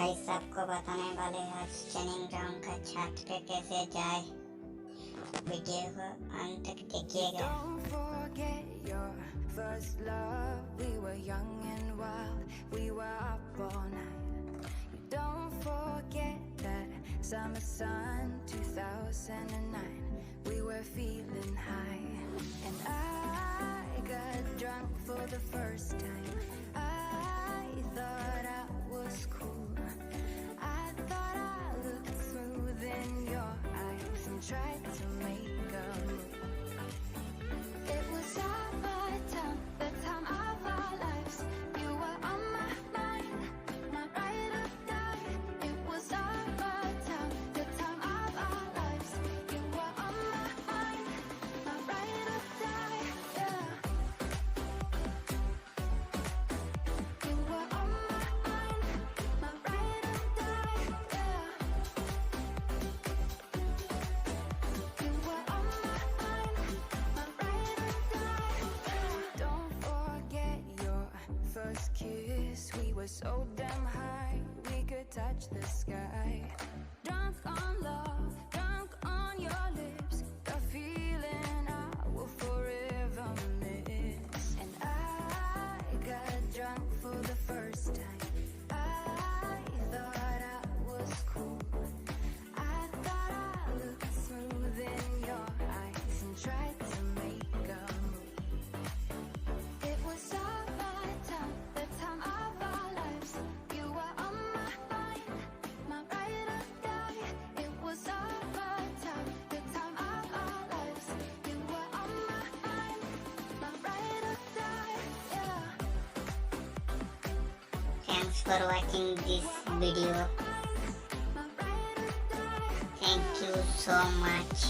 Guys आपको बताने वाले हैं स्टनिंग ग्राउंड का छत पे कैसे जाए। वीडियो को अंत तक देखिएगा। Don't forget your first love. We were young and wild. We were up all night. You don't forget that summer sun 2009. We were feeling high, and I got drunk for the first time. I thought I was cool. I thought I looked smooth in your eyes and tried to make a move. It was our time, the time of our lives. You were on my mind, my ride or die. It was our time, the time of our lives. You were on my mind, my ride or die. Yeah. You were on my mind, my ride or die. Yeah. You were on my mind, my ride or die. Don't forget your first kiss. We were so damn high, we could touch the sky. Drunk on love, drunk on your lips. The feeling I will forever miss. And I got drunk for the first time. I thought I was cool. I thought I looked smooth in your eyes and tried to make a move. It was our time, the time of our lives. You were on my mind, my ride or die. It was our time, the time of our lives. You were on my mind, my ride or die. Yeah. Thanks for watching this video. My ride or die. Thank you so much.